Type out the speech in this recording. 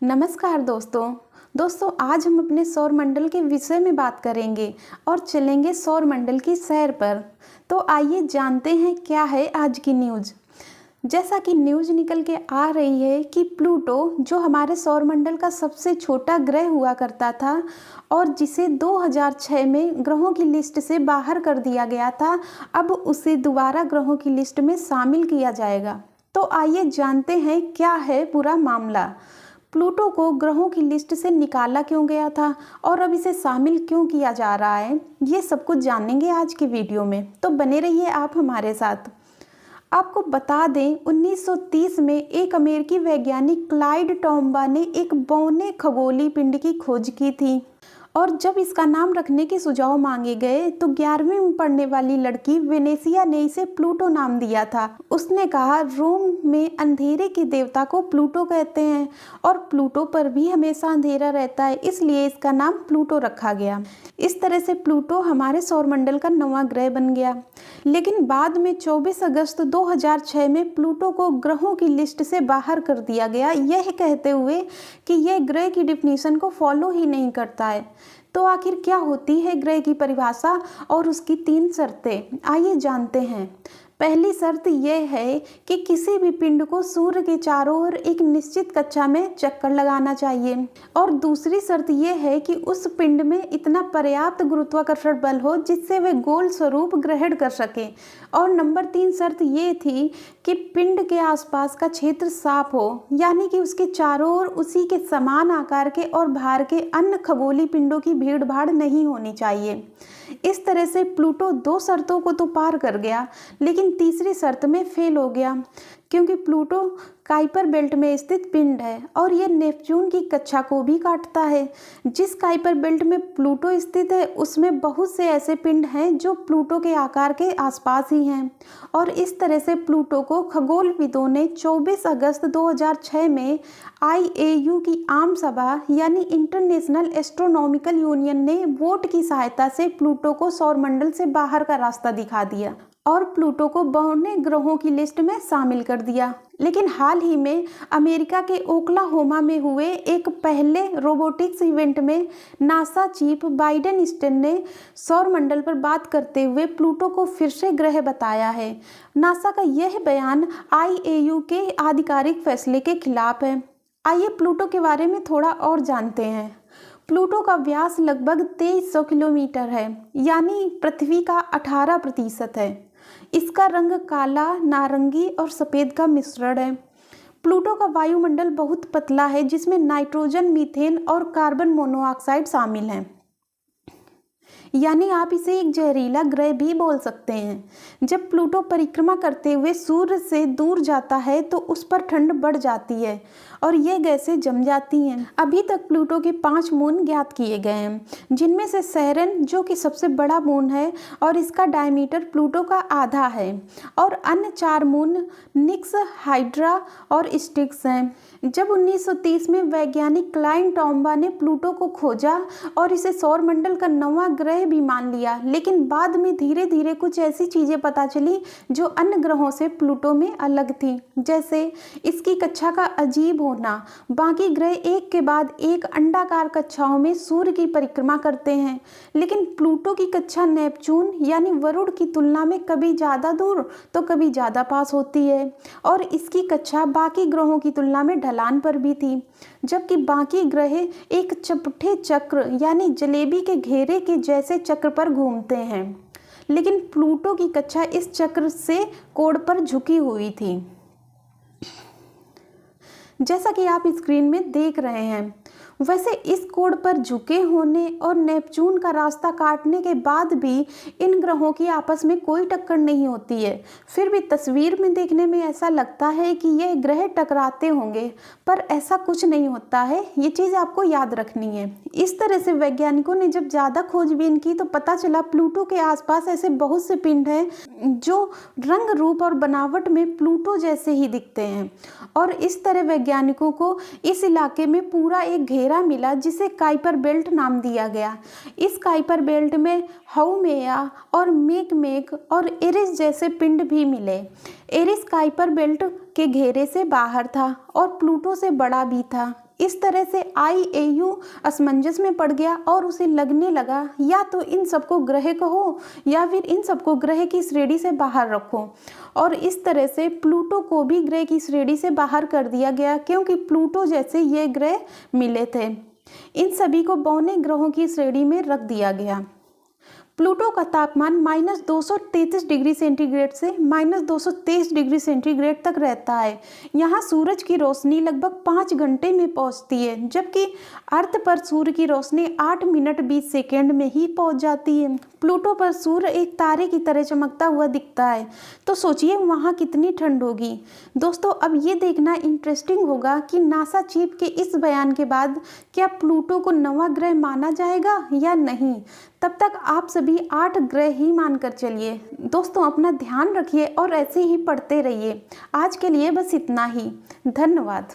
नमस्कार दोस्तों आज हम अपने सौर मंडल के विषय में बात करेंगे और चलेंगे सौर मंडल की सैर पर। तो आइए जानते हैं क्या है आज की न्यूज़। जैसा कि न्यूज़ निकल के आ रही है कि प्लूटो जो हमारे सौर मंडल का सबसे छोटा ग्रह हुआ करता था और जिसे 2006 में ग्रहों की लिस्ट से बाहर कर दिया गया था, अब उसे दोबारा ग्रहों की लिस्ट में शामिल किया जाएगा। तो आइए जानते हैं क्या है पूरा मामला। प्लूटो को ग्रहों की लिस्ट से निकाला क्यों गया था और अब इसे शामिल क्यों किया जा रहा है, ये सब कुछ जानेंगे आज के वीडियो में। तो बने रहिए आप हमारे साथ। आपको बता दें 1930 में एक अमेरिकी वैज्ञानिक क्लाइड टॉम्बा ने एक बौने खगोलीय पिंड की खोज की थी और जब इसका नाम रखने के सुझाव मांगे गए तो 11वीं में पढ़ने वाली लड़की वेनेसिया ने इसे प्लूटो नाम दिया था। उसने कहा रोम में अंधेरे के देवता को प्लूटो कहते हैं और प्लूटो पर भी हमेशा अंधेरा रहता है, इसलिए इसका नाम प्लूटो रखा गया। इस तरह से प्लूटो हमारे सौरमंडल का 9वां ग्रह बन गया। लेकिन बाद में 24 अगस्त 2006 में प्लूटो को ग्रहों की लिस्ट से बाहर कर दिया गया, यह कहते हुए कि यह ग्रह की डिफिनीशन को फॉलो ही नहीं करता है। तो आखिर क्या होती है ग्रह की परिभाषा और उसकी 3 शर्तें, आइए जानते हैं। पहली शर्त यह है कि किसी भी पिंड को सूर्य के चारों ओर एक निश्चित कक्षा में चक्कर लगाना चाहिए और दूसरी शर्त यह है कि उस पिंड में इतना पर्याप्त गुरुत्वाकर्षण बल हो जिससे वे गोल स्वरूप ग्रहण कर सके। और नंबर 3 शर्त ये थी कि पिंड के आसपास का क्षेत्र साफ हो, यानी कि उसके चारों ओर उसी के समान आकार के और भार के अन्य खगोलीय पिंडों की भीड़ भाड़ नहीं होनी चाहिए। इस तरह से प्लूटो 2 शर्तों को तो पार कर गया, लेकिन तीसरी शर्त में फेल हो गया क्योंकि प्लूटो काइपर बेल्ट में स्थित पिंड है और यह नेपच्यून की कक्षा को भी काटता है। जिस काइपर बेल्ट में प्लूटो स्थित है उसमें बहुत से ऐसे पिंड हैं जो प्लूटो के आकार के आसपास ही हैं और इस तरह से प्लूटो को खगोलविदों ने 24 अगस्त 2006 में IAU की आम सभा यानी इंटरनेशनल एस्ट्रोनॉमिकल यूनियन ने वोट की सहायता से प्लूटो को सौरमंडल से बाहर का रास्ता दिखा दिया और प्लूटो को बौने ग्रहों की लिस्ट में शामिल कर दिया। लेकिन हाल ही में अमेरिका के ओक्लाहोमा में हुए एक पहले रोबोटिक्स इवेंट में नासा चीफ बाइडेन स्टेन ने सौरमंडल पर बात करते हुए प्लूटो को फिर से ग्रह बताया है। नासा का यह बयान IAU के आधिकारिक फैसले के खिलाफ है। आइए प्लूटो के बारे में थोड़ा और जानते हैं। प्लूटो का व्यास लगभग 2300 किलोमीटर है, यानी पृथ्वी का 18% है। इसका रंग काला, नारंगी और सफ़ेद का मिश्रण है। प्लूटो का वायुमंडल बहुत पतला है जिसमें नाइट्रोजन, मीथेन और कार्बन मोनोऑक्साइड शामिल हैं, यानी आप इसे एक जहरीला ग्रह भी बोल सकते हैं। जब प्लूटो परिक्रमा करते हुए सूर्य से दूर जाता है तो उस पर ठंड बढ़ जाती है और ये गैसें जम जाती हैं। अभी तक प्लूटो के 5 मून ज्ञात किए गए हैं, जिनमें से सैरन जो कि सबसे बड़ा मून है और इसका डायमीटर प्लूटो का आधा है और अन्य 4 मून निक्स, हाइड्रा और स्टिक्स हैं। जब 1930 में वैज्ञानिक क्लाइड टॉम्बा ने प्लूटो को खोजा और इसे सौरमंडल का 9वां ग्रह भी मान लिया, लेकिन बाद में धीरे धीरे कुछ ऐसी चीज़ें पता चली जो अन्य ग्रहों से प्लूटो में अलग थी, जैसे इसकी कक्षा का अजीब होना। बाकी ग्रह एक के बाद एक अंडाकार कक्षाओं में सूर्य की परिक्रमा करते हैं, लेकिन प्लूटो की कक्षा नेपच्यून यानी वरुण की तुलना में कभी ज़्यादा दूर तो कभी ज़्यादा पास होती है और इसकी कक्षा बाकी ग्रहों की तुलना में ढलान पर भी थी, जबकि बाकी ग्रह एक चपटे चक्र यानी जलेबी के घेरे के जैसे चक्र पर घूमते हैं, लेकिन प्लूटो की कक्षा इस चक्र से कोण पर झुकी हुई थी, जैसा कि आप स्क्रीन में देख रहे हैं। वैसे इस कोण पर झुके होने और नेपच्यून का रास्ता काटने के बाद भी इन ग्रहों की आपस में कोई टक्कर नहीं होती है। फिर भी तस्वीर में देखने में ऐसा लगता है कि ये ग्रह टकराते होंगे, पर ऐसा कुछ नहीं होता है। ये चीज़ आपको याद रखनी है। इस तरह से वैज्ञानिकों ने जब ज़्यादा खोजबीन की तो पता चला प्लूटो के आसपास ऐसे बहुत से पिंड हैं जो रंग, रूप और बनावट में प्लूटो जैसे ही दिखते हैं और इस तरह वैज्ञानिकों को इस इलाके में पूरा एक घेरा मिला जिसे काइपर बेल्ट नाम दिया गया। इस काइपर बेल्ट में हाउमेया और मेकमेक और एरिस जैसे पिंड भी मिले। एरिस काइपर बेल्ट के घेरे से बाहर था और प्लूटो से बड़ा भी था। इस तरह से IAU असमंजस में पड़ गया और उसे लगने लगा या तो इन सबको ग्रह कहो या फिर इन सबको ग्रह की श्रेणी से बाहर रखो। और इस तरह से प्लूटो को भी ग्रह की श्रेणी से बाहर कर दिया गया, क्योंकि प्लूटो जैसे ये ग्रह मिले थे। इन सभी को बौने ग्रहों की श्रेणी में रख दिया गया। प्लूटो का तापमान -233 डिग्री सेंटीग्रेड से -223 डिग्री सेंटीग्रेड तक रहता है। यहाँ सूरज की रोशनी लगभग 5 घंटे में पहुँचती है, जबकि अर्थ पर सूर्य की रोशनी 8 मिनट 20 सेकेंड में ही पहुँच जाती है। प्लूटो पर सूर्य एक तारे की तरह चमकता हुआ दिखता है, तो सोचिए वहाँ कितनी ठंड होगी। दोस्तों, अब ये देखना इंटरेस्टिंग होगा कि नासा चीफ के इस बयान के बाद क्या प्लूटो को नवा ग्रह माना जाएगा या नहीं। तब तक आप सभी 8 ग्रह ही मानकर चलिए। दोस्तों, अपना ध्यान रखिए और ऐसे ही पढ़ते रहिए। आज के लिए बस इतना ही। धन्यवाद।